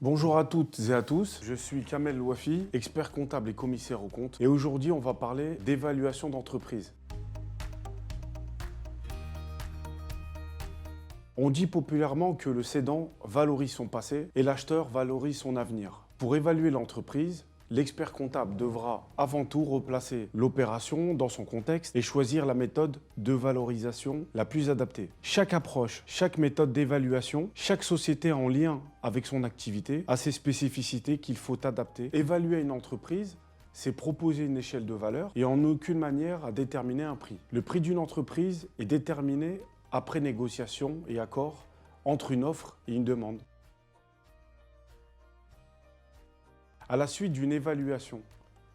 Bonjour à toutes et à tous, je suis Kamel Louafi, expert comptable et commissaire aux comptes. Et aujourd'hui, on va parler d'évaluation d'entreprise. On dit populairement que le cédant valorise son passé et l'acheteur valorise son avenir. Pour évaluer l'entreprise, l'expert comptable devra avant tout replacer l'opération dans son contexte et choisir la méthode de valorisation la plus adaptée. Chaque approche, chaque méthode d'évaluation, chaque société en lien avec son activité a ses spécificités qu'il faut adapter. Évaluer une entreprise, c'est proposer une échelle de valeur et en aucune manière à déterminer un prix. Le prix d'une entreprise est déterminé après négociation et accord entre une offre et une demande. À la suite d'une évaluation,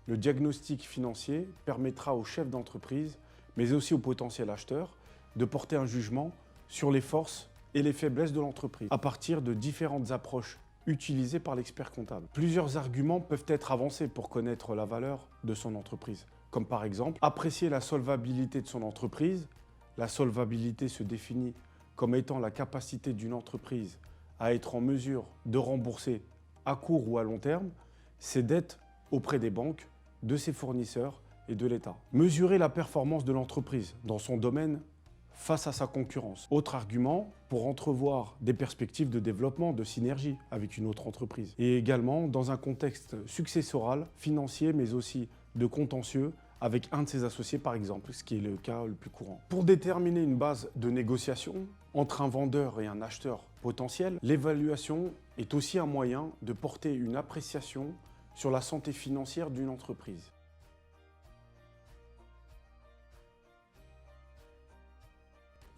le diagnostic financier permettra au chef d'entreprise, mais aussi au potentiel acheteur, de porter un jugement sur les forces et les faiblesses de l'entreprise à partir de différentes approches utilisées par l'expert comptable. Plusieurs arguments peuvent être avancés pour connaître la valeur de son entreprise, comme par exemple apprécier la solvabilité de son entreprise. La solvabilité se définit comme étant la capacité d'une entreprise à être en mesure de rembourser à court ou à long terme ses dettes auprès des banques, de ses fournisseurs et de l'État. Mesurer la performance de l'entreprise dans son domaine face à sa concurrence. Autre argument pour entrevoir des perspectives de développement, de synergie avec une autre entreprise. Et également dans un contexte successoral, financier, mais aussi de contentieux avec un de ses associés par exemple, ce qui est le cas le plus courant. Pour déterminer une base de négociation entre un vendeur et un acheteur potentiel, l'évaluation est aussi un moyen de porter une appréciation sur la santé financière d'une entreprise.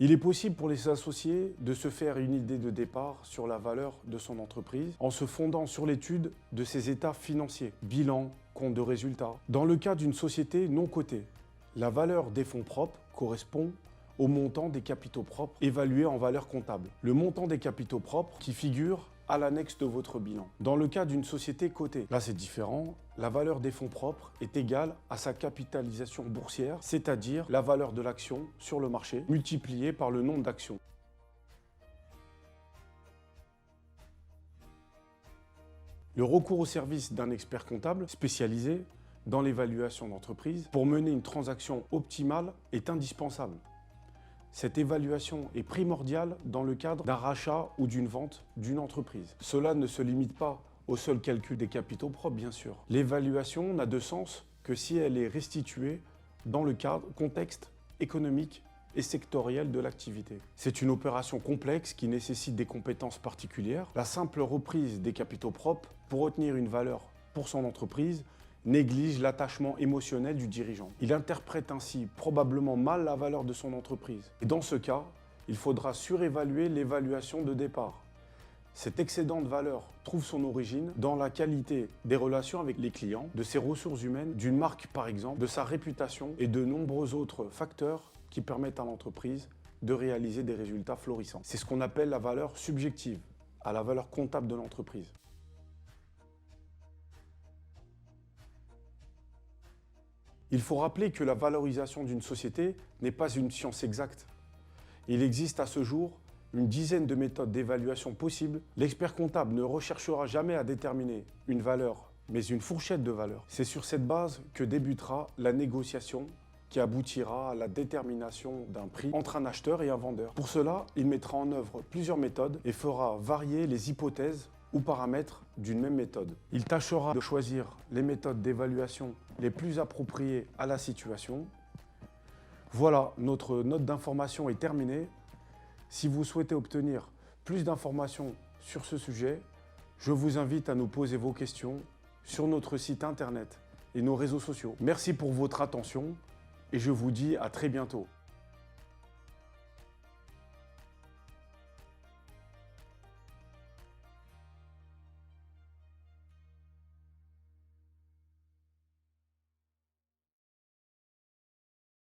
Il est possible pour les associés de se faire une idée de départ sur la valeur de son entreprise en se fondant sur l'étude de ses états financiers, bilan, compte de résultats. Dans le cas d'une société non cotée, la valeur des fonds propres correspond au montant des capitaux propres évalués en valeur comptable. Le montant des capitaux propres qui figure à l'annexe de votre bilan. Dans le cas d'une société cotée, là c'est différent, la valeur des fonds propres est égale à sa capitalisation boursière, c'est-à-dire la valeur de l'action sur le marché multipliée par le nombre d'actions. Le recours au service d'un expert comptable spécialisé dans l'évaluation d'entreprise pour mener une transaction optimale est indispensable. Cette évaluation est primordiale dans le cadre d'un rachat ou d'une vente d'une entreprise. Cela ne se limite pas au seul calcul des capitaux propres, bien sûr. L'évaluation n'a de sens que si elle est restituée dans le contexte économique et sectoriel de l'activité. C'est une opération complexe qui nécessite des compétences particulières. La simple reprise des capitaux propres pour retenir une valeur pour son entreprise néglige l'attachement émotionnel du dirigeant. Il interprète ainsi probablement mal la valeur de son entreprise. Et dans ce cas, il faudra surévaluer l'évaluation de départ. Cet excédent de valeur trouve son origine dans la qualité des relations avec les clients, de ses ressources humaines, d'une marque par exemple, de sa réputation et de nombreux autres facteurs qui permettent à l'entreprise de réaliser des résultats florissants. C'est ce qu'on appelle la valeur subjective, à la valeur comptable de l'entreprise. Il faut rappeler que la valorisation d'une société n'est pas une science exacte. Il existe à ce jour une dizaine de méthodes d'évaluation possibles. L'expert comptable ne recherchera jamais à déterminer une valeur, mais une fourchette de valeurs. C'est sur cette base que débutera la négociation qui aboutira à la détermination d'un prix entre un acheteur et un vendeur. Pour cela, il mettra en œuvre plusieurs méthodes et fera varier les hypothèses ou paramètres d'une même méthode. Il tâchera de choisir les méthodes d'évaluation les plus appropriées à la situation. Voilà, notre note d'information est terminée. Si vous souhaitez obtenir plus d'informations sur ce sujet, je vous invite à nous poser vos questions sur notre site internet et nos réseaux sociaux. Merci pour votre attention et je vous dis à très bientôt.